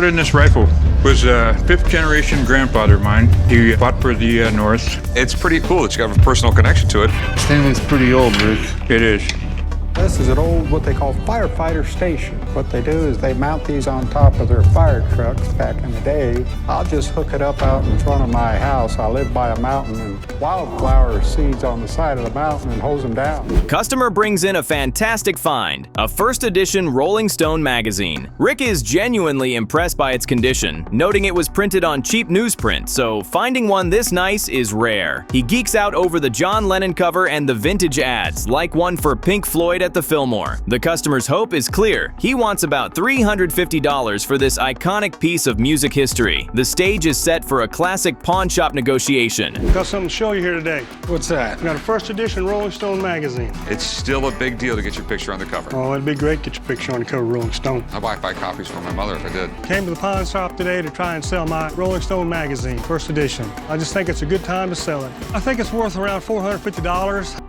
brought in this rifle. It was a 5th generation grandfather of mine. He fought for the North. It's pretty cool that you have a personal connection to it. This thing looks pretty old, Rick. It is. This is an old, what they call firefighter station. What they do is they mount these on top of their fire trucks back in the day. I'll just hook it up out in front of my house. I live by a mountain, and wildflower seeds on the side of the mountain and hose them down. Customer brings in a fantastic find, a first edition Rolling Stone magazine. Rick is genuinely impressed by its condition, noting it was printed on cheap newsprint, so finding one this nice is rare. He geeks out over the John Lennon cover and the vintage ads, like one for Pink Floyd at the Fillmore. The customer's hope is clear. He wants about $350 for this iconic piece of music history. The stage is set for a classic pawn shop negotiation. Got something to show you here today. What's that? Got a first edition Rolling Stone magazine. It's still a big deal to get your picture on the cover. Oh, it'd be great to get your picture on the cover of Rolling Stone. I'd buy 5 copies for my mother if I did. Came to the pawn shop today to try and sell my Rolling Stone magazine, first edition. I just think it's a good time to sell it. I think it's worth around $450.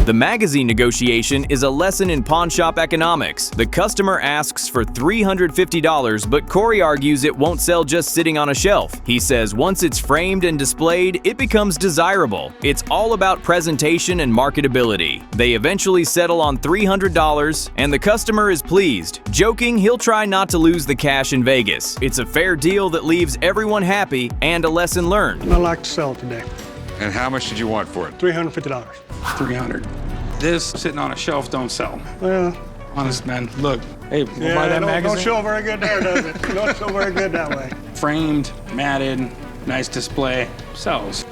The magazine negotiation is a lesson in pawn shop economics. The customer asks for $350, but Corey argues it won't sell just sitting on a shelf. He says once it's framed and displayed, it becomes desirable. It's all about presentation and marketability. They eventually settle on $300, and the customer is pleased, joking he'll try not to lose the cash in Vegas. It's a fair deal that leaves everyone happy and a lesson learned. I'd like to sell it today. And how much did you want for it? $350. 300. This sitting on a shelf don't sell. Well, Honest, man. Look, hey, we'll yeah, buy that don't magazine. show very good there, does it? Don't show very good that way. Framed, matted, nice display, sells.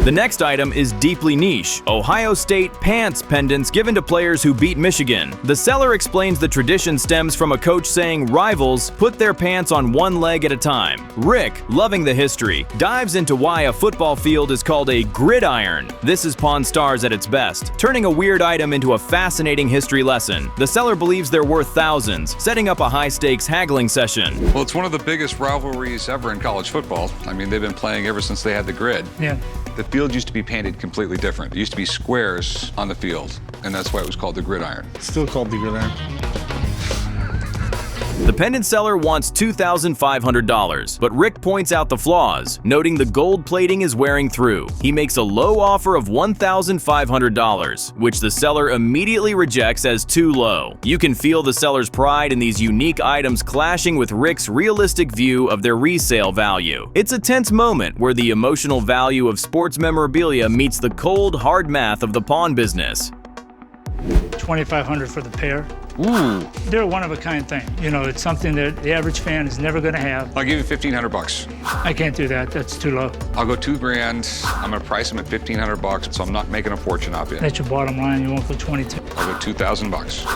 The next item is deeply niche, Ohio State pants pendants given to players who beat Michigan. The seller explains the tradition stems from a coach saying rivals put their pants on one leg at a time. Rick, loving the history, dives into why a football field is called a gridiron. This is Pawn Stars at its best, turning a weird item into a fascinating history lesson. The seller believes they're worth thousands, setting up a high-stakes haggling session. Well, it's one of the biggest rivalries ever in college football. I mean, they've been playing ever since they had the grid. Yeah. The field used to be painted completely different. It used to be squares on the field, and that's why it was called the gridiron. Still called the gridiron. The pendant seller wants $2,500, but Rick points out the flaws, noting the gold plating is wearing through. He makes a low offer of $1,500, which the seller immediately rejects as too low. You can feel the seller's pride in these unique items clashing with Rick's realistic view of their resale value. It's a tense moment where the emotional value of sports memorabilia meets the cold, hard math of the pawn business. $2,500 for the pair. Ooh. They're a one-of-a-kind thing. You know, it's something that the average fan is never going to have. I'll give you $1,500. I can't do that. That's too low. I'll go $2,000. I'm gonna price them at $1,500, so I'm not making a fortune off you. That's your bottom line. You won't go 22. I'll go $2,000.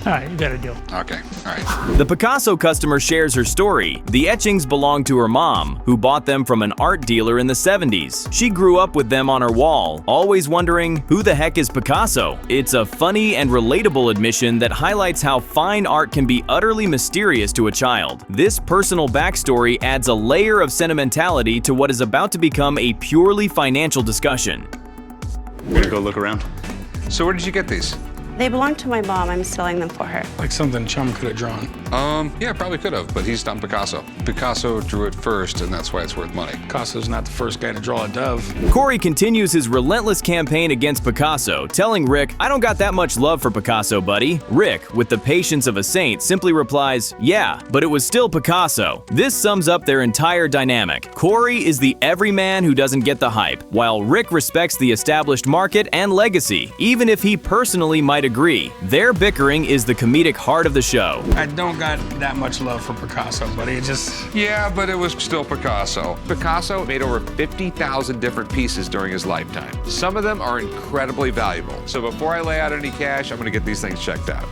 All right, you got a deal. Okay, all right. The Picasso customer shares her story. The etchings belong to her mom, who bought them from an art dealer in the 70s. She grew up with them on her wall, always wondering, who the heck is Picasso? It's a funny and relatable admission that highlights how fine art can be utterly mysterious to a child. This personal backstory adds a layer of sentimentality to what is about to become a purely financial discussion. We're gonna go look around. So where did you get these? They belong to my mom. I'm selling them for her. Like something Chum could have drawn. Yeah, probably could have, but he's not Picasso. Picasso drew it first, and that's why it's worth money. Picasso's not the first guy to draw a dove. Corey continues his relentless campaign against Picasso, telling Rick, "I don't got that much love for Picasso, buddy." Rick, with the patience of a saint, simply replies, "Yeah, but it was still Picasso." This sums up their entire dynamic. Corey is the everyman who doesn't get the hype, while Rick respects the established market and legacy, even if he personally might agree. Their bickering is the comedic heart of the show. I don't got that much love for Picasso, buddy. It just... Yeah, but it was still Picasso. Picasso made over 50,000 different pieces during his lifetime. Some of them are incredibly valuable. So before I lay out any cash, I'm gonna get these things checked out.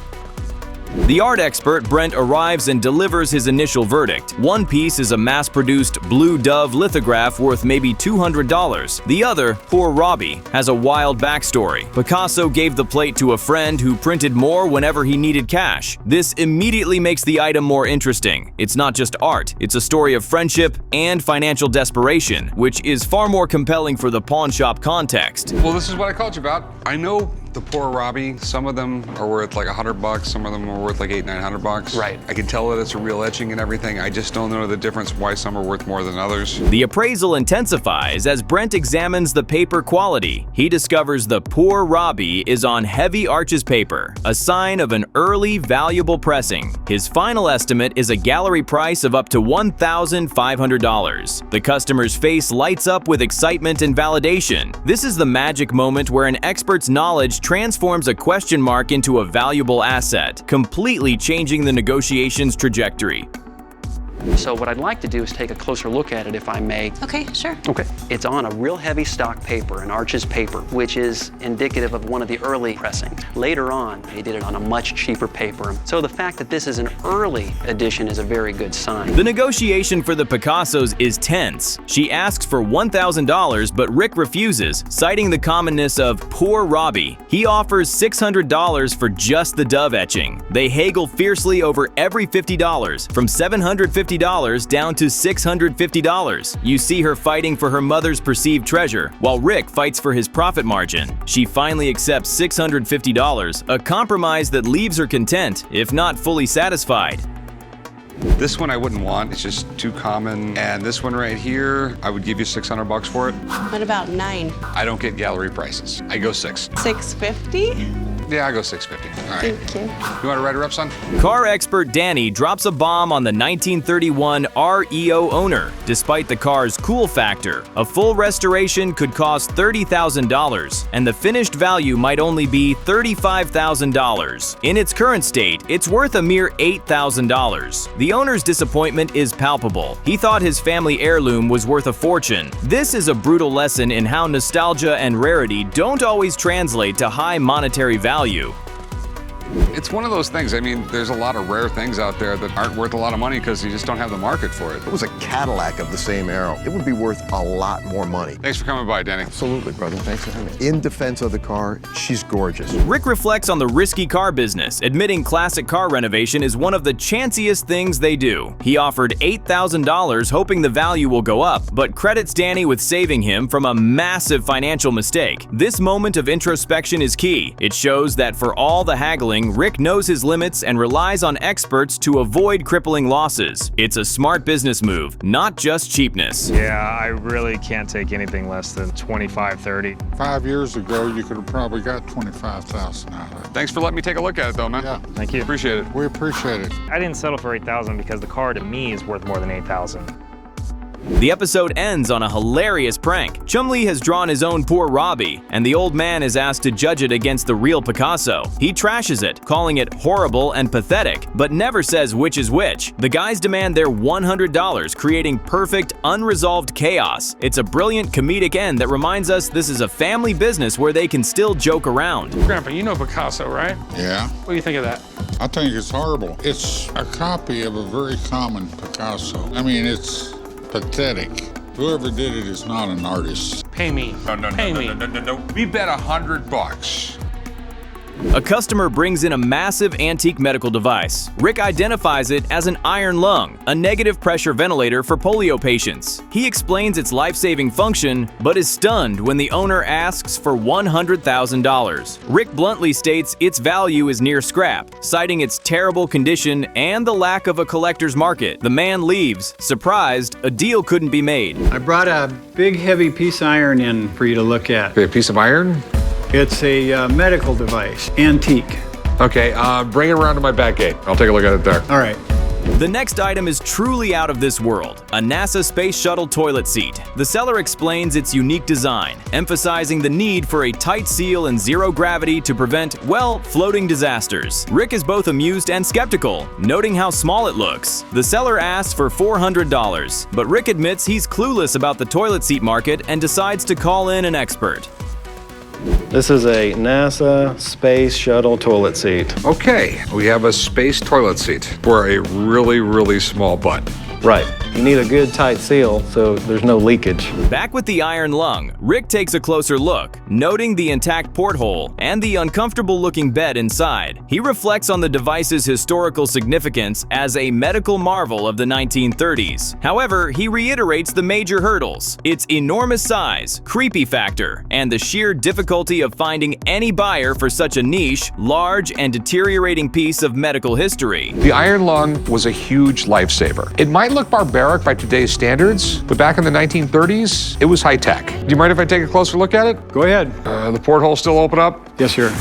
The art expert Brent arrives and delivers his initial verdict. One piece is a mass-produced blue dove lithograph worth maybe $200. The other, poor Robbie, has a wild backstory. Picasso gave the plate to a friend who printed more whenever he needed cash. This immediately makes the item more interesting. It's not just art, it's a story of friendship and financial desperation, which is far more compelling for the pawn shop context. Well, this is what I called you about. I know The poor Robbie, some of them are worth like $100, some of them are worth like $800-900. Right. I can tell that it's a real etching and everything. I just don't know the difference why some are worth more than others. The appraisal intensifies as Brent examines the paper quality. He discovers the poor Robbie is on heavy arches paper, a sign of an early, valuable pressing. His final estimate is a gallery price of up to $1,500. The customer's face lights up with excitement and validation. This is the magic moment where an expert's knowledge transforms a question mark into a valuable asset, completely changing the negotiation's trajectory. So what I'd like to do is take a closer look at it, if I may. Okay, sure. Okay. It's on a real heavy stock paper, an arches paper, which is indicative of one of the early pressings. Later on, they did it on a much cheaper paper. So the fact that this is an early edition is a very good sign. The negotiation for the Picassos is tense. She asks for $1,000, but Rick refuses, citing the commonness of poor Robbie. He offers $600 for just the dove etching. They haggle fiercely over every $50, from $750 down to $650. You see her fighting for her mother's perceived treasure, while Rick fights for his profit margin. She finally accepts $650, a compromise that leaves her content, if not fully satisfied. This one I wouldn't want, it's just too common. And this one right here, I would give you $600 for it. What about 9? I don't get gallery prices. I go 6. 650? Yeah, I go 650. All right. Thank you. You want to write her up, son? Car expert Danny drops a bomb on the 1931 REO owner. Despite the car's cool factor, a full restoration could cost $30,000, and the finished value might only be $35,000. In its current state, it's worth a mere $8,000. The owner's disappointment is palpable. He thought his family heirloom was worth a fortune. This is a brutal lesson in how nostalgia and rarity don't always translate to high monetary value. It's one of those things. I mean, there's a lot of rare things out there that aren't worth a lot of money because you just don't have the market for it. If it was a Cadillac of the same era, it would be worth a lot more money. Thanks for coming by, Danny. Absolutely, brother. Thanks for having me. In defense of the car, she's gorgeous. Rick reflects on the risky car business, admitting classic car renovation is one of the chanciest things they do. He offered $8,000 hoping the value will go up, but credits Danny with saving him from a massive financial mistake. This moment of introspection is key. It shows that for all the haggling, Rick knows his limits and relies on experts to avoid crippling losses. It's a smart business move, not just cheapness. Yeah, I really can't take anything less than 25, 30. 5 years ago, you could have probably got 25,000 out of it. Thanks for letting me take a look at it, though, man. Yeah. Thank you. Appreciate it. We appreciate it. I didn't settle for 8,000 because the car to me is worth more than 8,000. The episode ends on a hilarious prank. Chumlee has drawn his own poor Robbie, and the old man is asked to judge it against the real Picasso. He trashes it, calling it horrible and pathetic, but never says which is which. The guys demand their $100, creating perfect, unresolved chaos. It's a brilliant comedic end that reminds us this is a family business where they can still joke around. Grandpa, you know Picasso, right? Yeah. What do you think of that? I think it's horrible. It's a copy of a very common Picasso. I mean, it's pathetic. Whoever did it is not an artist. Pay me. Pay me. No. We bet $100. A customer brings in a massive antique medical device. Rick identifies it as an iron lung, a negative pressure ventilator for polio patients. He explains its life-saving function, but is stunned when the owner asks for $100,000. Rick bluntly states its value is near scrap, citing its terrible condition and the lack of a collector's market. The man leaves. Surprised, a deal couldn't be made. I brought a big heavy piece of iron in for you to look at. A piece of iron? It's a medical device, antique. Okay, bring it around to my back gate. I'll take a look at it there. All right. The next item is truly out of this world, a NASA Space Shuttle toilet seat. The seller explains its unique design, emphasizing the need for a tight seal and zero gravity to prevent, well, floating disasters. Rick is both amused and skeptical, noting how small it looks. The seller asks for $400, but Rick admits he's clueless about the toilet seat market and decides to call in an expert. This is a NASA Space Shuttle toilet seat. Okay, we have a space toilet seat for a really, really small butt. Right. You need a good tight seal so there's no leakage. Back with the iron lung, Rick takes a closer look, noting the intact porthole and the uncomfortable-looking bed inside. He reflects on the device's historical significance as a medical marvel of the 1930s. However, he reiterates the major hurdles: its enormous size, creepy factor, and the sheer difficulty of finding any buyer for such a niche, large, and deteriorating piece of medical history. The iron lung was a huge lifesaver. It might look barbaric by today's standards, but back in the 1930s, it was high-tech. Do you mind if I take a closer look at it? Go ahead. The porthole still open up? Yes, sir.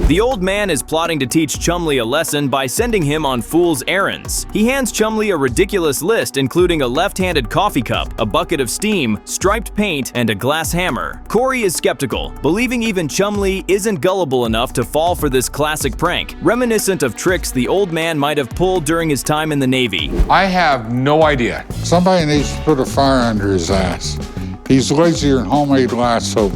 The old man is plotting to teach Chumley a lesson by sending him on fool's errands. He hands Chumley a ridiculous list including a left-handed coffee cup, a bucket of steam, striped paint, and a glass hammer. Corey is skeptical, believing even Chumley isn't gullible enough to fall for this classic prank, reminiscent of tricks the old man might have pulled during his time in the Navy. I have no idea. Somebody needs to put a fire under his ass. He's lazier than homemade lye soap.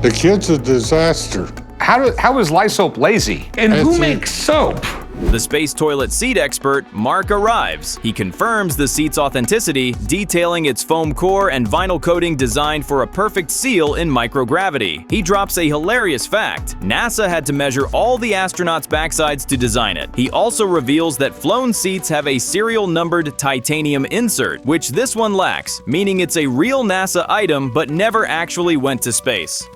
The kid's a disaster. How is lye soap lazy? And who makes soap? The space toilet seat expert, Mark, arrives. He confirms the seat's authenticity, detailing its foam core and vinyl coating designed for a perfect seal in microgravity. He drops a hilarious fact: NASA had to measure all the astronauts' backsides to design it. He also reveals that flown seats have a serial numbered titanium insert, which this one lacks, meaning it's a real NASA item but never actually went to space.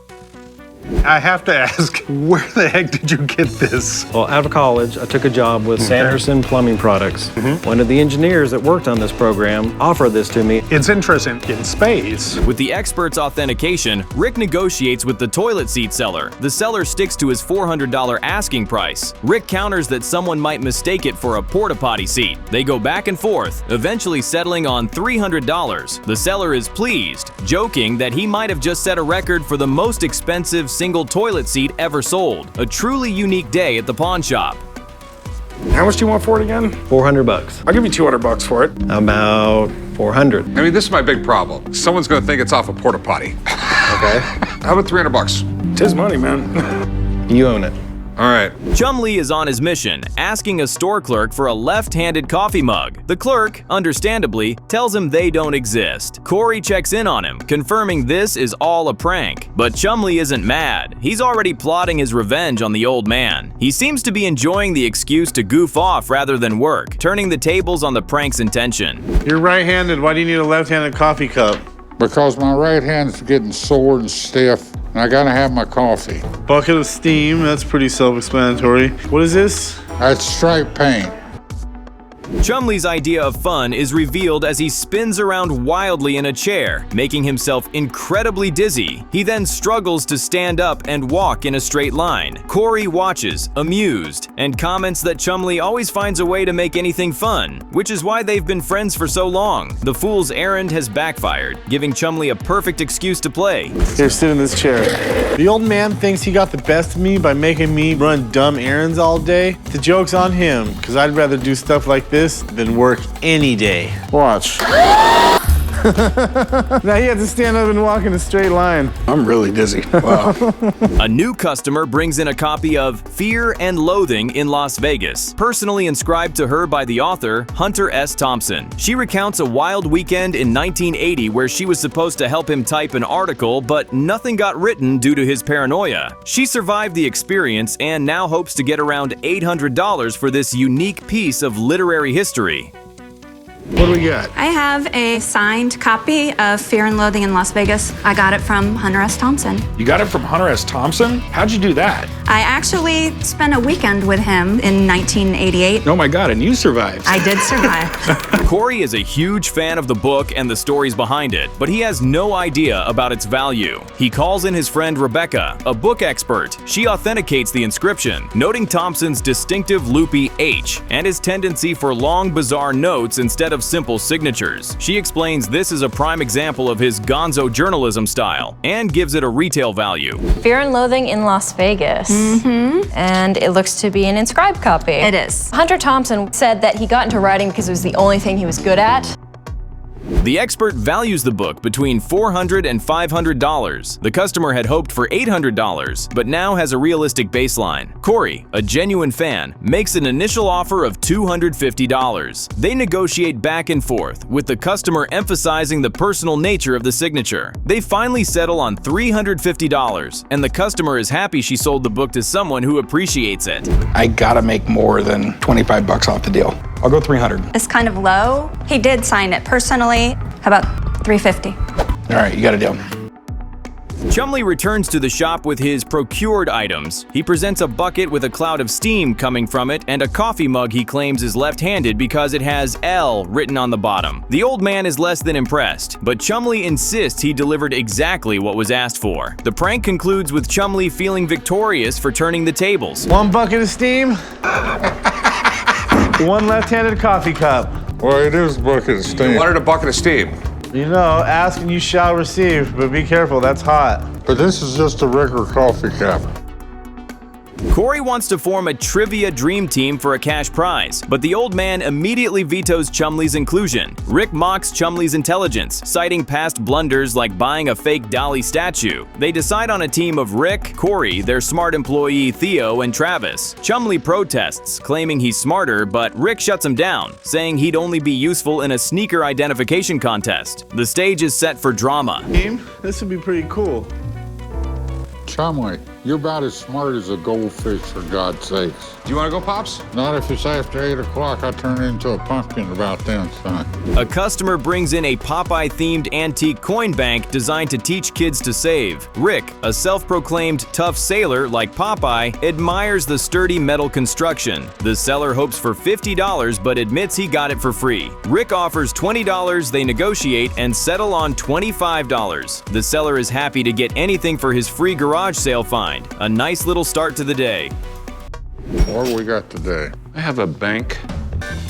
I have to ask, where the heck did you get this? Well, out of college, I took a job with Sanderson Plumbing Products. One of the engineers that worked on this program offered this to me. It's interesting in space. With the expert's authentication, Rick negotiates with the toilet seat seller. The seller sticks to his $400 asking price. Rick counters that someone might mistake it for a porta-potty seat. They go back and forth, eventually settling on $300. The seller is pleased, joking that he might have just set a record for the most expensive single toilet seat ever sold. A truly unique day at the pawn shop. How much do you want for it again? $400. I'll give you $200 for it. About 400. I mean, this is my big problem. Someone's gonna think it's off a porta potty. Okay. How about $300? It's his money, man. You own it. All right. Chumley is on his mission, asking a store clerk for a left-handed coffee mug. The clerk, understandably, tells him they don't exist. Corey checks in on him, confirming this is all a prank. But Chumley isn't mad. He's already plotting his revenge on the old man. He seems to be enjoying the excuse to goof off rather than work, turning the tables on the prank's intention. You're right-handed. Why do you need a left-handed coffee cup? Because my right hand's getting sore and stiff, and I gotta have my coffee. Bucket of steam, that's pretty self-explanatory. What is this? That's striped paint. Chumley's idea of fun is revealed as he spins around wildly in a chair, making himself incredibly dizzy. He then struggles to stand up and walk in a straight line. Corey watches, amused, and comments that Chumley always finds a way to make anything fun, which is why they've been friends for so long. The fool's errand has backfired, giving Chumley a perfect excuse to play. Here, sit in this chair. The old man thinks he got the best of me by making me run dumb errands all day. The joke's on him, because I'd rather do stuff like this than work any day. Watch. Now you have to stand up and walk in a straight line. I'm really dizzy. Wow. A new customer brings in a copy of Fear and Loathing in Las Vegas, personally inscribed to her by the author, Hunter S. Thompson. She recounts a wild weekend in 1980 where she was supposed to help him type an article, but nothing got written due to his paranoia. She survived the experience and now hopes to get around $800 for this unique piece of literary history. What do we got? I have a signed copy of Fear and Loathing in Las Vegas. I got it from Hunter S. Thompson. You got it from Hunter S. Thompson? How'd you do that? I actually spent a weekend with him in 1988. Oh my God, and you survived. I did survive. Corey is a huge fan of the book and the stories behind it, but he has no idea about its value. He calls in his friend Rebecca, a book expert. She authenticates the inscription, noting Thompson's distinctive loopy H and his tendency for long, bizarre notes instead of simple signatures. She explains this is a prime example of his gonzo journalism style and gives it a retail value. Fear and Loathing in Las Vegas. And it looks to be an inscribed copy. It is. Hunter Thompson said that he got into writing because it was the only thing he was good at. The expert values the book between $400 and $500. The customer had hoped for $800, but now has a realistic baseline. Corey, a genuine fan, makes an initial offer of $250. They negotiate back and forth, with the customer emphasizing the personal nature of the signature. They finally settle on $350, and the customer is happy she sold the book to someone who appreciates it. I gotta make more than 25 bucks off the deal. I'll go 300. It's kind of low. He did sign it personally. How about 350? All right, you got a deal. Chumley returns to the shop with his procured items. He presents a bucket with a cloud of steam coming from it and a coffee mug he claims is left-handed because it has L written on the bottom. The old man is less than impressed, but Chumley insists he delivered exactly what was asked for. The prank concludes with Chumley feeling victorious for turning the tables. One bucket of steam, one left-handed coffee cup. Well, it is a bucket of steam. You wanted a bucket of steam. You know, ask and you shall receive, but be careful, that's hot. But this is just a regular coffee cup. Corey wants to form a trivia dream team for a cash prize, but the old man immediately vetoes Chumley's inclusion. Rick mocks Chumley's intelligence, citing past blunders like buying a fake Dolly statue. They decide on a team of Rick, Corey, their smart employee Theo, and Travis. Chumley protests, claiming he's smarter, but Rick shuts him down, saying he'd only be useful in a sneaker identification contest. The stage is set for drama. Team, this would be pretty cool. Chumley, you're about as smart as a goldfish, for God's sakes. Do you want to go, Pops? Not if it's after 8 o'clock. I turn into a pumpkin about then, son. A customer brings in a Popeye-themed antique coin bank designed to teach kids to save. Rick, a self-proclaimed tough sailor like Popeye, admires the sturdy metal construction. The seller hopes for $50 but admits he got it for free. Rick offers $20, they negotiate and settle on $25. The seller is happy to get anything for his free garage sale find. A nice little start to the day. What do we got today? I have a bank.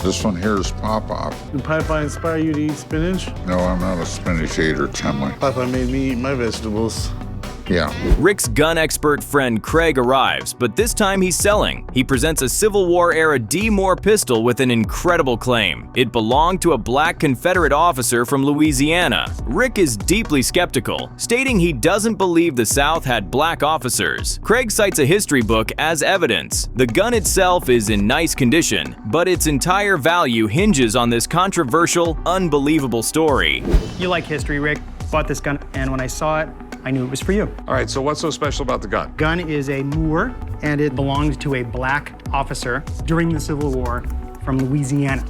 This one here is Popeye. Did Popeye inspire you to eat spinach? No, I'm not a spinach eater, Chumley. Popeye made me eat my vegetables. Yeah. Rick's gun expert friend Craig arrives, but this time he's selling. He presents a Civil War-era D. Moore pistol with an incredible claim. It belonged to a black Confederate officer from Louisiana. Rick is deeply skeptical, stating he doesn't believe the South had black officers. Craig cites a history book as evidence. The gun itself is in nice condition, but its entire value hinges on this controversial, unbelievable story. You like history, Rick. Bought this gun, and when I saw it, I knew it was for you. All right, so what's so special about the gun? Gun is a Moore, and it belonged to a black officer during the Civil War from Louisiana.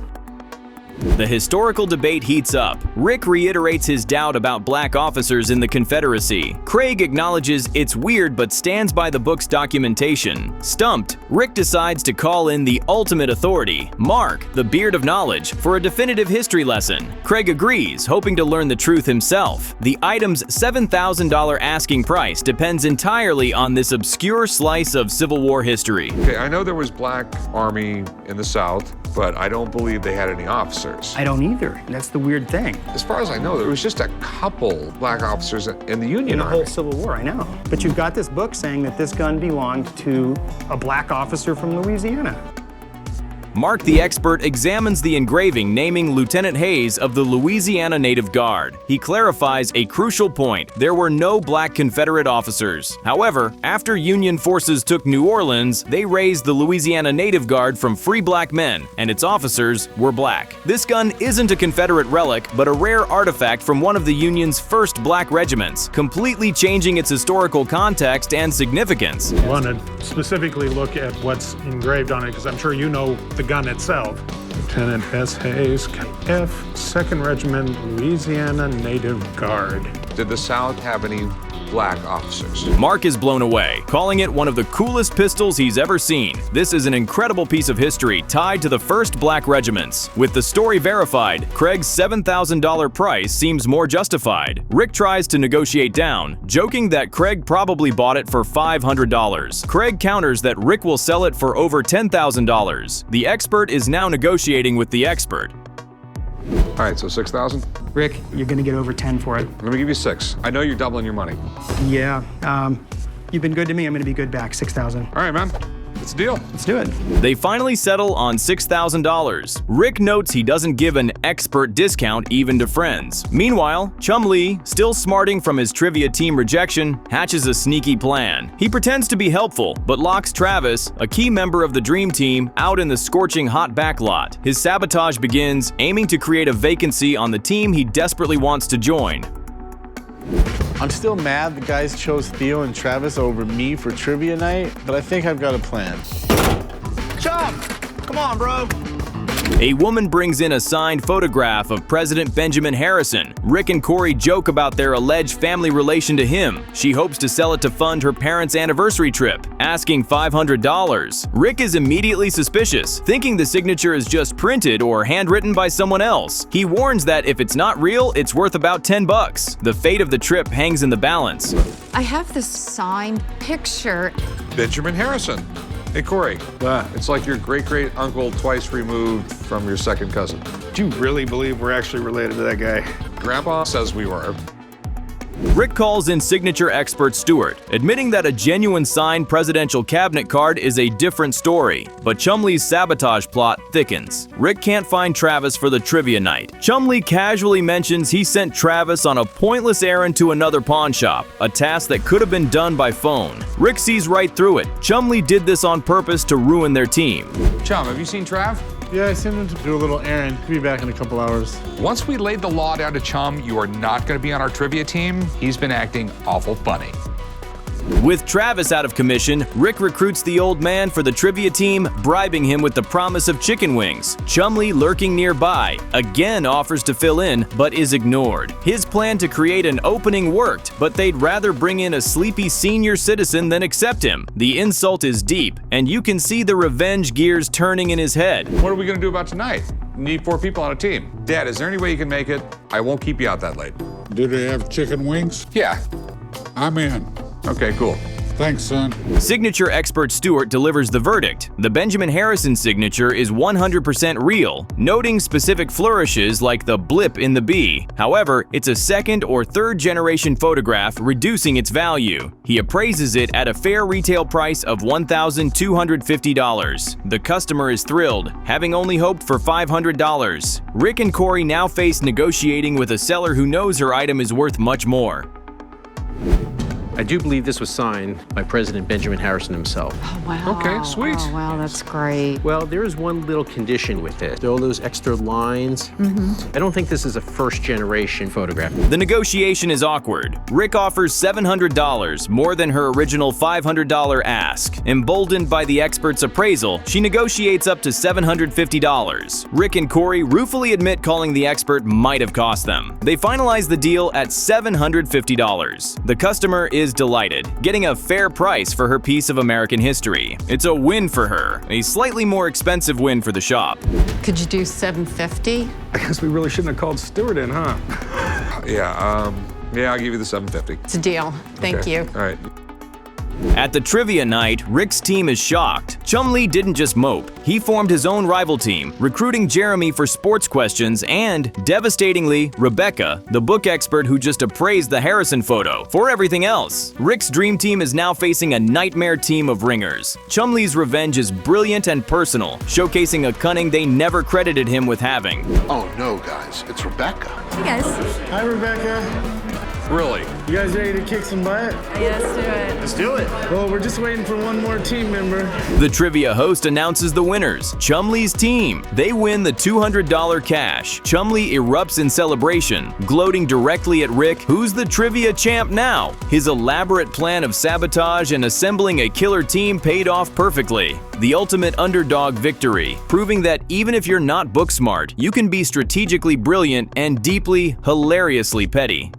The historical debate heats up. Rick reiterates his doubt about black officers in the Confederacy. Craig acknowledges it's weird but stands by the book's documentation. Stumped, Rick decides to call in the ultimate authority, Mark, the beard of knowledge, for a definitive history lesson. Craig agrees, hoping to learn the truth himself. The item's $7,000 asking price depends entirely on this obscure slice of Civil War history. Okay, I know there was black army in the South, but I don't believe they had any officers. I don't either. That's the weird thing. As far as I know, there was just a couple black officers in the Union In the Army. whole Civil War, I know. But you've got this book saying that this gun belonged to a black officer from Louisiana. Mark the expert examines the engraving naming Lieutenant Hayes of the Louisiana Native Guard. He clarifies a crucial point: there were no black Confederate officers. However, after Union forces took New Orleans, they raised the Louisiana Native Guard from free black men, and its officers were black. This gun isn't a Confederate relic, but a rare artifact from one of the Union's first black regiments, completely changing its historical context and significance. I want to specifically look at what's engraved on it, because I'm sure you know the gun itself. Lieutenant S. Hayes, F. 2nd Regiment, Louisiana Native Guard. Did the South have any black officers? Mark is blown away, calling it one of the coolest pistols he's ever seen. This is an incredible piece of history tied to the first black regiments. With the story verified, Craig's $7,000 price seems more justified. Rick tries to negotiate down, joking that Craig probably bought it for $500. Craig counters that Rick will sell it for over $10,000. The expert is now negotiating with the expert. All right, so 6,000? Rick, you're gonna get over 10 for it. I'm gonna give you 6. I know you're doubling your money. Yeah, you've been good to me. I'm gonna be good back. 6,000. All right, man. It's a deal. Let's do it. They finally settle on $6,000. Rick notes he doesn't give an expert discount even to friends. Meanwhile, Chumlee, still smarting from his trivia team rejection, hatches a sneaky plan. He pretends to be helpful, but locks Travis, a key member of the Dream Team, out in the scorching hot backlot. His sabotage begins, aiming to create a vacancy on the team he desperately wants to join. I'm still mad the guys chose Theo and Travis over me for trivia night, but I think I've got a plan. Chum! Come on, bro! A woman brings in a signed photograph of President Benjamin Harrison. Rick and Corey joke about their alleged family relation to him. She hopes to sell it to fund her parents' anniversary trip, asking $500. Rick is immediately suspicious, thinking the signature is just printed or handwritten by someone else. He warns that if it's not real, it's worth about $10. The fate of the trip hangs in the balance. I have this signed picture. Benjamin Harrison. Hey, Corey. It's like your great-great-uncle twice removed from your second cousin. Do you really believe we're actually related to that guy? Grandpa says we were. Rick calls in signature expert Stewart, admitting that a genuine signed presidential cabinet card is a different story. But Chumlee's sabotage plot thickens. Rick can't find Travis for the trivia night. Chumlee casually mentions he sent Travis on a pointless errand to another pawn shop, a task that could have been done by phone. Rick sees right through it. Chumlee did this on purpose to ruin their team. Chum, have you seen Trav? Yeah, I sent him to do a little errand. He'll be back in a couple hours. Once we laid the law down to Chum, you are not going to be on our trivia team. He's been acting awful funny. With Travis out of commission, Rick recruits the old man for the trivia team, bribing him with the promise of chicken wings. Chumlee, lurking nearby, again offers to fill in, but is ignored. His plan to create an opening worked, but they'd rather bring in a sleepy senior citizen than accept him. The insult is deep, and you can see the revenge gears turning in his head. What are we going to do about tonight? Need 4 people on a team. Dad, is there any way you can make it? I won't keep you out that late. Do they have chicken wings? Yeah. I'm in. Okay, cool. Thanks, son. Signature expert Stewart delivers the verdict. The Benjamin Harrison signature is 100% real, noting specific flourishes like the blip in the B. However, it's a second or third generation photograph, reducing its value. He appraises it at a fair retail price of $1,250. The customer is thrilled, having only hoped for $500. Rick and Corey now face negotiating with a seller who knows her item is worth much more. I do believe this was signed by President Benjamin Harrison himself. Oh, wow. Okay, sweet. Oh, wow, that's great. Well, there is one little condition with it. All those extra lines. I don't think this is a first-generation photograph. The negotiation is awkward. Rick offers $700, more than her original $500 ask. Emboldened by the expert's appraisal, she negotiates up to $750. Rick and Corey ruefully admit calling the expert might have cost them. They finalize the deal at $750. The customer is delighted, getting a fair price for her piece of American history. It's a win for her, a slightly more expensive win for the shop. Could you do $750? I guess we really shouldn't have called Stewart in, huh? Yeah, I'll give you the $750. It's a deal. Thank you. All right. At the trivia night, Rick's team is shocked. Chumlee didn't just mope. He formed his own rival team, recruiting Jeremy for sports questions and, devastatingly, Rebecca, the book expert who just appraised the Harrison photo, for everything else. Rick's dream team is now facing a nightmare team of ringers. Chumlee's revenge is brilliant and personal, showcasing a cunning they never credited him with having. Oh no, guys, it's Rebecca. Hey guys. Hi, Rebecca. Really? You guys ready to kick some butt? Yeah, let's do it. Let's do it. Well, we're just waiting for one more team member. The trivia host announces the winners, Chumlee's team. They win the $200 cash. Chumlee erupts in celebration, gloating directly at Rick, who's the trivia champ now. His elaborate plan of sabotage and assembling a killer team paid off perfectly. The ultimate underdog victory, proving that even if you're not book smart, you can be strategically brilliant and deeply, hilariously petty.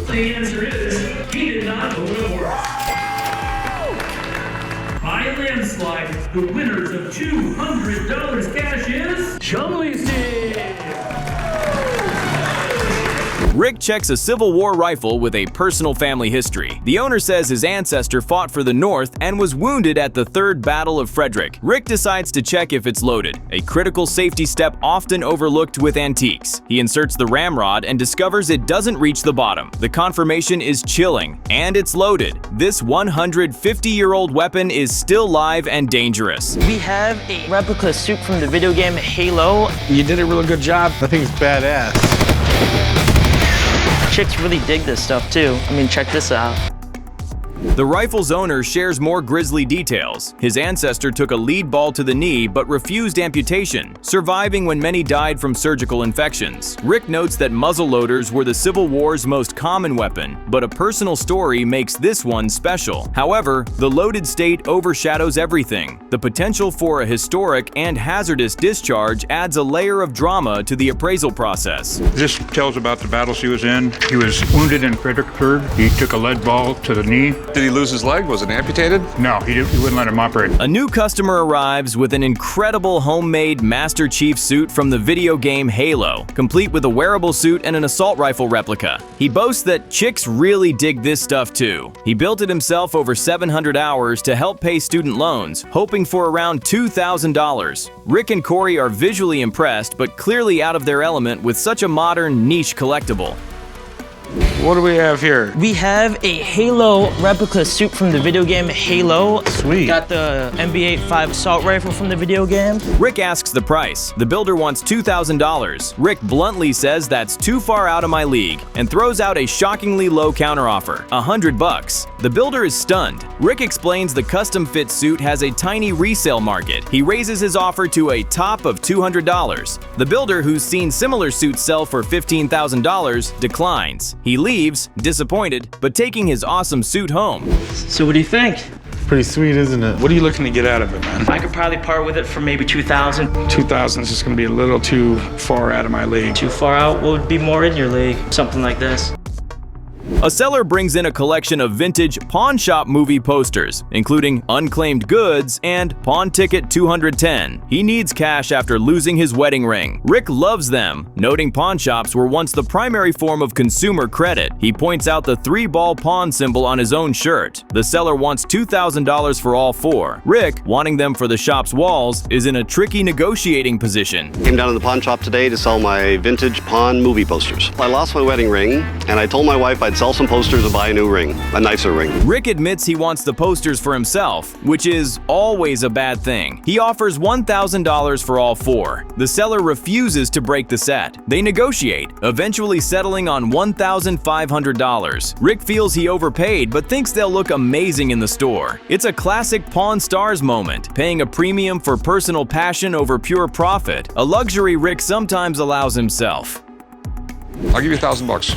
The answer is, he did not open a work. By a landslide, the winners of $200 cash is Chumlee's team. Rick checks a Civil War rifle with a personal family history. The owner says his ancestor fought for the North and was wounded at the Third Battle of Frederick. Rick decides to check if it's loaded, a critical safety step often overlooked with antiques. He inserts the ramrod and discovers it doesn't reach the bottom. The confirmation is chilling, and it's loaded. This 150-year-old weapon is still live and dangerous. We have a replica suit from the video game Halo. You did a really good job. That thing's badass. Chicks really dig this stuff too. I mean, check this out. The rifle's owner shares more grisly details. His ancestor took a lead ball to the knee but refused amputation, surviving when many died from surgical infections. Rick notes that muzzleloaders were the Civil War's most common weapon, but a personal story makes this one special. However, the loaded state overshadows everything. The potential for a historic and hazardous discharge adds a layer of drama to the appraisal process. This tells about the battles he was in. He was wounded in Fredericksburg. He took a lead ball to the knee. Did he lose his leg? Was it amputated? No, he wouldn't let him operate. A new customer arrives with an incredible homemade Master Chief suit from the video game Halo, complete with a wearable suit and an assault rifle replica. He boasts that chicks really dig this stuff too. He built it himself over 700 hours to help pay student loans, hoping for around $2,000. Rick and Corey are visually impressed, but clearly out of their element with such a modern, niche collectible. What do we have here? We have a Halo replica suit from the video game Halo. Sweet. Got the MB-85 assault rifle from the video game. Rick asks the price. The builder wants $2,000. Rick bluntly says that's too far out of my league and throws out a shockingly low counteroffer, $100. The builder is stunned. Rick explains the custom-fit suit has a tiny resale market. He raises his offer to a top of $200. The builder, who's seen similar suits sell for $15,000, declines. He leaves, disappointed, but taking his awesome suit home. So what do you think? Pretty sweet, isn't it? What are you looking to get out of it, man? I could probably part with it for maybe $2,000. 2,000 is just going to be a little too far out of my league. Too far out? What would be more in your league? Something like this. A seller brings in a collection of vintage pawn shop movie posters, including Unclaimed Goods and Pawn Ticket 210. He needs cash after losing his wedding ring. Rick loves them, noting pawn shops were once the primary form of consumer credit. He points out the 3-ball pawn symbol on his own shirt. The seller wants $2,000 for all 4. Rick, wanting them for the shop's walls, is in a tricky negotiating position. Came down to the pawn shop today to sell my vintage pawn movie posters. I lost my wedding ring, and I told my wife I'd sell some posters and buy a new ring, a nicer ring. Rick admits he wants the posters for himself, which is always a bad thing. He offers $1,000 for all 4. The seller refuses to break the set. They negotiate, eventually settling on $1,500. Rick feels he overpaid, but thinks they'll look amazing in the store. It's a classic Pawn Stars moment, paying a premium for personal passion over pure profit, a luxury Rick sometimes allows himself. I'll give you $1,000.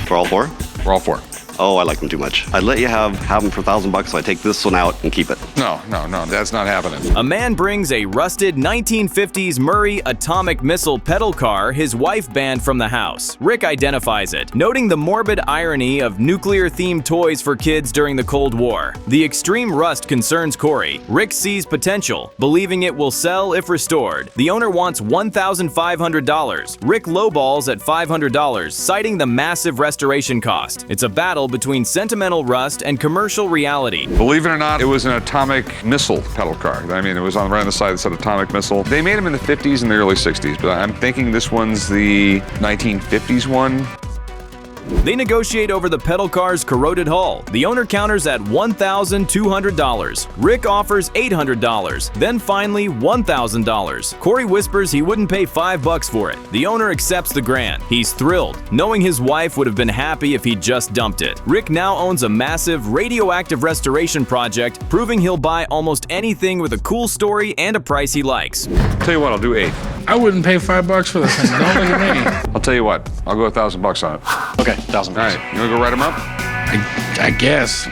For all 4? For all 4. Oh, I like them too much. I'd let you have them for $1,000, so I take this one out and keep it. No, that's not happening. A man brings a rusted 1950s Murray atomic missile pedal car his wife banned from the house. Rick identifies it, noting the morbid irony of nuclear-themed toys for kids during the Cold War. The extreme rust concerns Corey. Rick sees potential, believing it will sell if restored. The owner wants $1,500. Rick lowballs at $500, citing the massive restoration cost. It's a battle between sentimental rust and commercial reality. Believe it or not, it was an atomic missile pedal car. I mean, it was right on the side that said atomic missile. They made them in the 50s and the early 60s, but I'm thinking this one's the 1950s one. They negotiate over the pedal car's corroded hull. The owner counters at $1,200. Rick offers $800, then finally $1,000. Corey whispers he wouldn't pay $5 for it. The owner accepts the grant. He's thrilled, knowing his wife would have been happy if he just dumped it. Rick now owns a massive radioactive restoration project, proving he'll buy almost anything with a cool story and a price he likes. Tell you what, I'll do 8. I wouldn't pay $5 for this thing. Don't look at me. I'll tell you what, I'll go $1,000 on it. Okay, $1,000. All right, you wanna go write them up? I guess.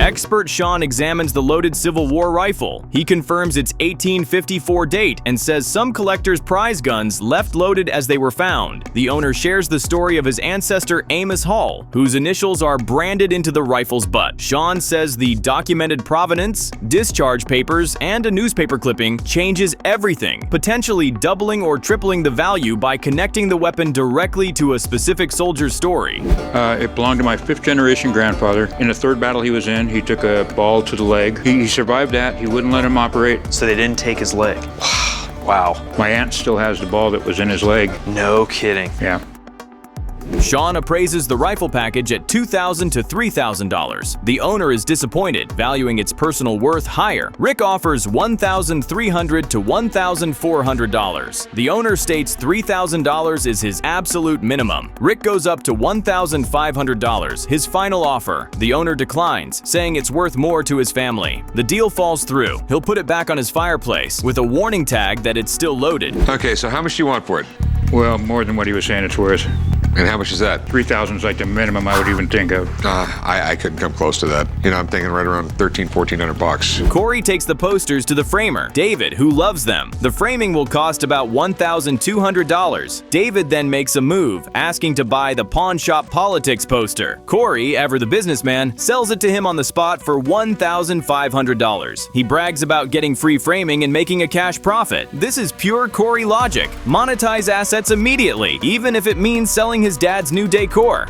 Expert Sean examines the loaded Civil War rifle. He confirms its 1854 date and says some collectors prize guns left loaded as they were found. The owner shares the story of his ancestor Amos Hall, whose initials are branded into the rifle's butt. Sean says the documented provenance, discharge papers, and a newspaper clipping changes everything, potentially doubling or tripling the value by connecting the weapon directly to a specific soldier's story. It belonged to my 5th generation grandfather. In the 3rd battle he was in, he took a ball to the leg. He survived that. He wouldn't let him operate. So they didn't take his leg. Wow. My aunt still has the ball that was in his leg. No kidding. Yeah. Sean appraises the rifle package at $2,000 to $3,000. The owner is disappointed, valuing its personal worth higher. Rick offers $1,300 to $1,400. The owner states $3,000 is his absolute minimum. Rick goes up to $1,500, his final offer. The owner declines, saying it's worth more to his family. The deal falls through. He'll put it back on his fireplace with a warning tag that it's still loaded. Okay, so how much do you want for it? Well, more than what he was saying it's worth. And how much is that? 3,000 is like the minimum I would even think of. I couldn't come close to that. You know, I'm thinking right around $1,400 bucks. Corey takes the posters to the framer, David, who loves them. The framing will cost about $1,200. David then makes a move, asking to buy the pawn shop politics poster. Corey, ever the businessman, sells it to him on the spot for $1,500. He brags about getting free framing and making a cash profit. This is pure Corey logic. Monetize assets immediately, even if it means selling his dad's new decor.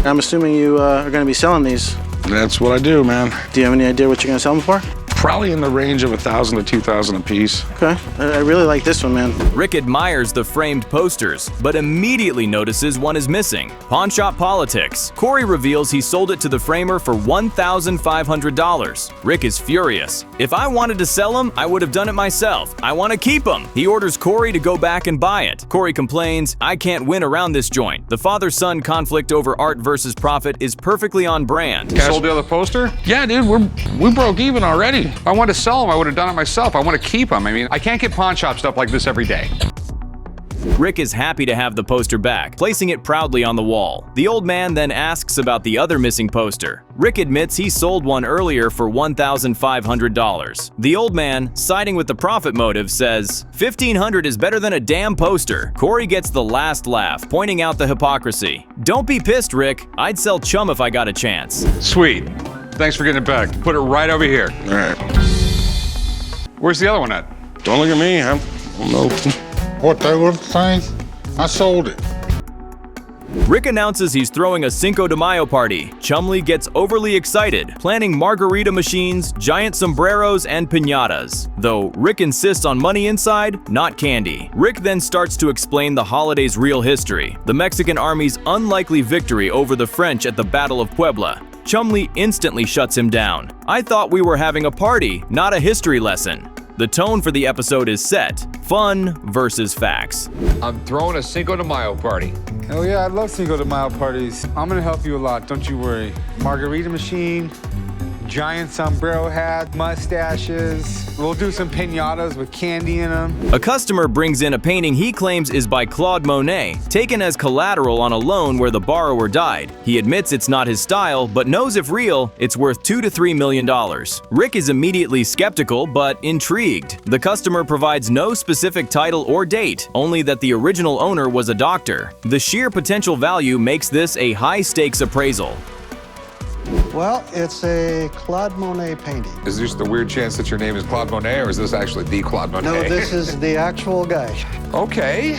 I'm assuming you are going to be selling these. That's what I do, man. Do you have any idea what you're going to sell them for? Probably in the range of $1,000 to $2,000 a piece. Okay, I really like this one, man. Rick admires the framed posters, but immediately notices one is missing. Pawn shop politics. Corey reveals he sold it to the framer for $1,500. Rick is furious. If I wanted to sell them, I would have done it myself. I want to keep them. He orders Corey to go back and buy it. Corey complains, I can't win around this joint. The father-son conflict over art versus profit is perfectly on brand. You sold the other poster? Yeah, dude, we broke even already. If I wanted to sell them, I would have done it myself. I want to keep them. I mean, I can't get pawn shop stuff like this every day. Rick is happy to have the poster back, placing it proudly on the wall. The old man then asks about the other missing poster. Rick admits he sold one earlier for $1,500. The old man, siding with the profit motive, says, $1,500 is better than a damn poster. Corey gets the last laugh, pointing out the hypocrisy. Don't be pissed, Rick. I'd sell chum if I got a chance. Sweet. Thanks for getting it back. Put it right over here. All right. Where's the other one at? Don't look at me. I don't know. What they were saying? I sold it. Rick announces he's throwing a Cinco de Mayo party. Chumley gets overly excited, planning margarita machines, giant sombreros, and piñatas. Though Rick insists on money inside, not candy. Rick then starts to explain the holiday's real history, the Mexican army's unlikely victory over the French at the Battle of Puebla. Chumley instantly shuts him down. I thought we were having a party, not a history lesson. The tone for the episode is set. Fun versus facts. I'm throwing a Cinco de Mayo party. Oh yeah, I love Cinco de Mayo parties. I'm gonna help you a lot, don't you worry. Margarita machine, giant sombrero hat, mustaches. We'll do some piñatas with candy in them. A customer brings in a painting he claims is by Claude Monet, taken as collateral on a loan where the borrower died. He admits it's not his style, but knows if real, it's worth $2 to $3 million. Rick is immediately skeptical, but intrigued. The customer provides no specific title or date, only that the original owner was a doctor. The sheer potential value makes this a high-stakes appraisal. Well, it's a Claude Monet painting. Is this the weird chance that your name is Claude Monet, or is this actually the Claude Monet? No, this is the actual guy. Okay,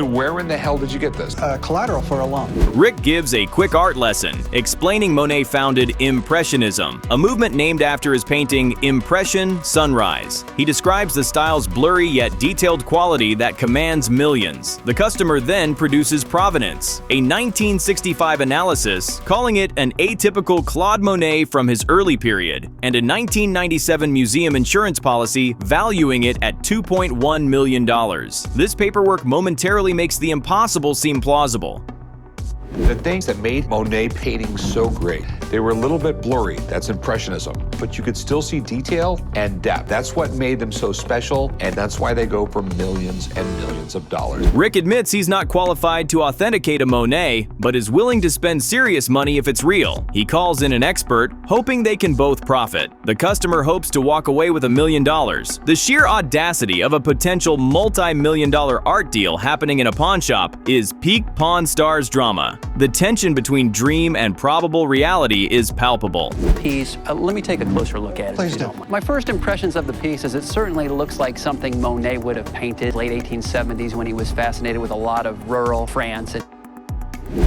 where in the hell did you get this? Collateral for a loan. Rick gives a quick art lesson, explaining Monet founded Impressionism, a movement named after his painting Impression Sunrise. He describes the style's blurry yet detailed quality that commands millions. The customer then produces Provenance, a 1965 analysis, calling it an atypical Claude Monet from his early period, and a 1997 museum insurance policy valuing it at $2.1 million. This paperwork momentarily makes the impossible seem plausible. The things that made Monet paintings so great, they were a little bit blurry. That's Impressionism. But you could still see detail and depth. That's what made them so special, and that's why they go for millions and millions of dollars. Rick admits he's not qualified to authenticate a Monet, but is willing to spend serious money if it's real. He calls in an expert, hoping they can both profit. The customer hopes to walk away with $1 million. The sheer audacity of a potential multi-million-dollar art deal happening in a pawn shop is peak Pawn Stars drama. The tension between dream and probable reality is palpable. Piece, let me take a closer look at it. Please do. My first impressions of the piece is it certainly looks like something Monet would have painted late 1870s when he was fascinated with a lot of rural France.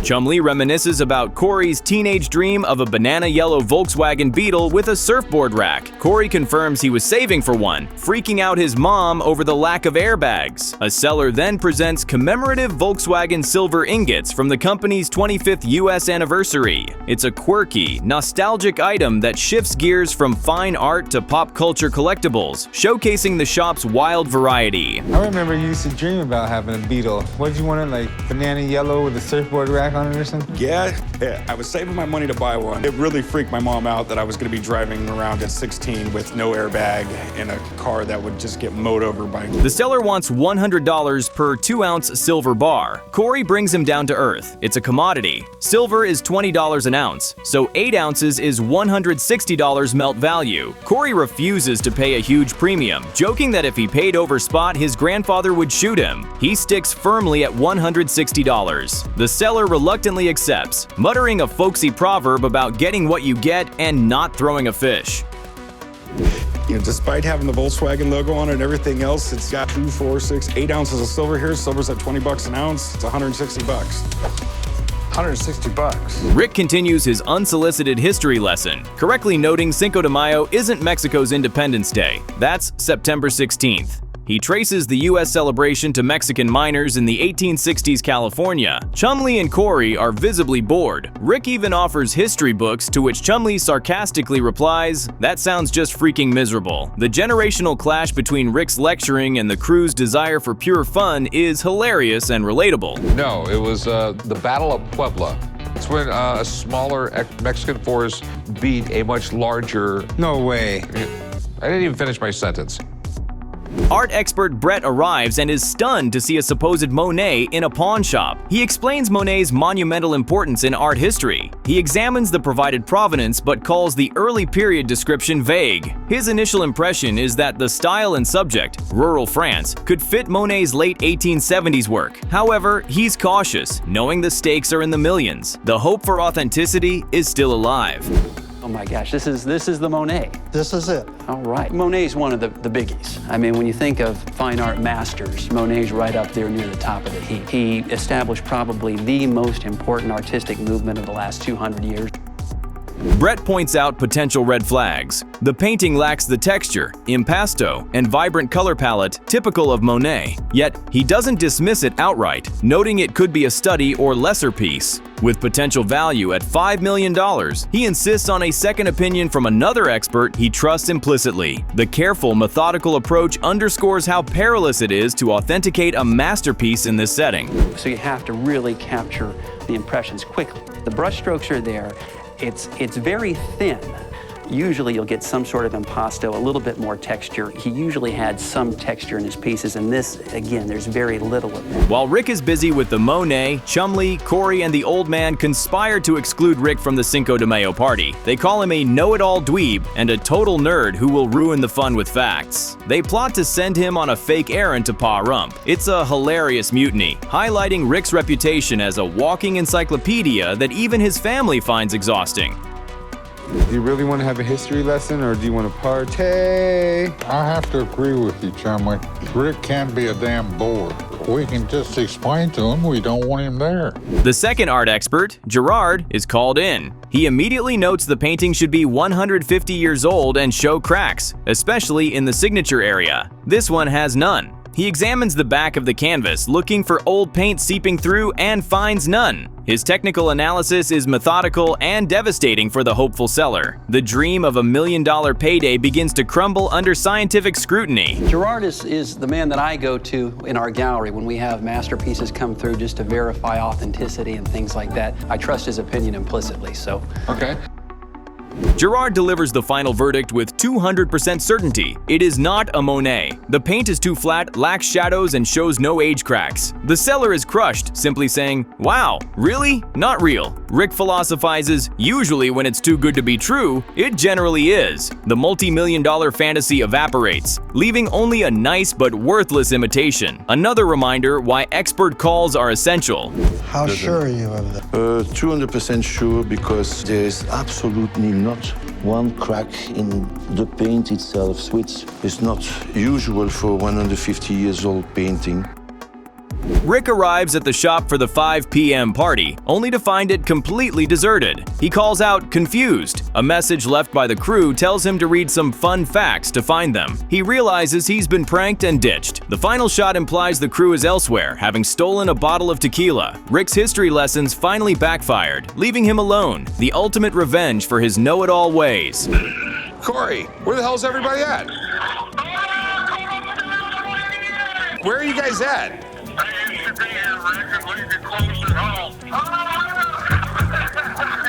Chumley reminisces about Corey's teenage dream of a banana yellow Volkswagen Beetle with a surfboard rack. Corey confirms he was saving for one, freaking out his mom over the lack of airbags. A seller then presents commemorative Volkswagen silver ingots from the company's 25th US anniversary. It's a quirky, nostalgic item that shifts gears from fine art to pop culture collectibles, showcasing the shop's wild variety. I remember you used to dream about having a Beetle. What did you want it, like banana yellow with a surfboard rack on it or something? Yeah, I was saving my money to buy one. It really freaked my mom out that I was going to be driving around at 16 with no airbag in a car that would just get mowed over by. The seller wants $100 per 2-ounce silver bar. Corey brings him down to earth. It's a commodity. Silver is $20 an ounce, so 8 ounces is $160 melt value. Corey refuses to pay a huge premium, joking that if he paid over spot, his grandfather would shoot him. He sticks firmly at $160. The seller reluctantly accepts, muttering a folksy proverb about getting what you get and not throwing a fish. You know, despite having the Volkswagen logo on it and everything else, it's got 2, 4, 6, 8 ounces of silver here. Silver's at $20 an ounce. It's $160. $160. Rick continues his unsolicited history lesson, correctly noting Cinco de Mayo isn't Mexico's Independence Day. That's September 16th. He traces the U.S. celebration to Mexican miners in the 1860s California. Chumley and Corey are visibly bored. Rick even offers history books, to which Chumley sarcastically replies, "That sounds just freaking miserable." The generational clash between Rick's lecturing and the crew's desire for pure fun is hilarious and relatable. No, it was the Battle of Puebla. It's when a smaller Mexican force beat a much larger... No way. I didn't even finish my sentence. Art expert Brett arrives and is stunned to see a supposed Monet in a pawn shop. He explains Monet's monumental importance in art history. He examines the provided provenance but calls the early period description vague. His initial impression is that the style and subject, rural France, could fit Monet's late 1870s work. However, he's cautious, knowing the stakes are in the millions. The hope for authenticity is still alive. Oh my gosh, this is the Monet. This is it. All right. Monet's one of the biggies. I mean, when you think of fine art masters, Monet's right up there near the top of the heap. He established probably the most important artistic movement of the last 200 years. Brett points out potential red flags. The painting lacks the texture, impasto, and vibrant color palette typical of Monet. Yet, he doesn't dismiss it outright, noting it could be a study or lesser piece. With potential value at $5 million, he insists on a second opinion from another expert he trusts implicitly. The careful, methodical approach underscores how perilous it is to authenticate a masterpiece in this setting. So you have to really capture the impressions quickly. The brush strokes are there. It's very thin. Usually you'll get some sort of impasto, a little bit more texture. He usually had some texture in his pieces, and this, again, there's very little of that. While Rick is busy with the Monet, Chumley, Corey, and the old man conspire to exclude Rick from the Cinco de Mayo party. They call him a know-it-all dweeb and a total nerd who will ruin the fun with facts. They plot to send him on a fake errand to Pa Rump. It's a hilarious mutiny, highlighting Rick's reputation as a walking encyclopedia that even his family finds exhausting. Do you really want to have a history lesson, or do you want to partay? I have to agree with you, Chumley. Rick can be a damn bore. We can just explain to him we don't want him there. The second art expert, Gerard, is called in. He immediately notes the painting should be 150 years old and show cracks, especially in the signature area. This one has none. He examines the back of the canvas, looking for old paint seeping through, and finds none. His technical analysis is methodical and devastating for the hopeful seller. The dream of $1 million payday begins to crumble under scientific scrutiny. Gerard is the man that I go to in our gallery when we have masterpieces come through just to verify authenticity and things like that. I trust his opinion implicitly, so. Okay. Gerard delivers the final verdict with 200% certainty. It is not a Monet. The paint is too flat, lacks shadows, and shows no age cracks. The seller is crushed, simply saying, "Wow, really? Not real." Rick philosophizes, usually when it's too good to be true, it generally is. The multi-million-dollar fantasy evaporates, leaving only a nice but worthless imitation. Another reminder why expert calls are essential. How sure are you of that? 200% sure, because there is absolutely not one crack in the paint itself, which is not usual for 150 years old painting. Rick arrives at the shop for the 5 p.m. party, only to find it completely deserted. He calls out, confused. A message left by the crew tells him to read some fun facts to find them. He realizes he's been pranked and ditched. The final shot implies the crew is elsewhere, having stolen a bottle of tequila. Rick's history lessons finally backfired, leaving him alone, the ultimate revenge for his know-it-all ways. Corey, where the hell's everybody at? Where are you guys at? You should be here, Rick, and leave your clothes at home.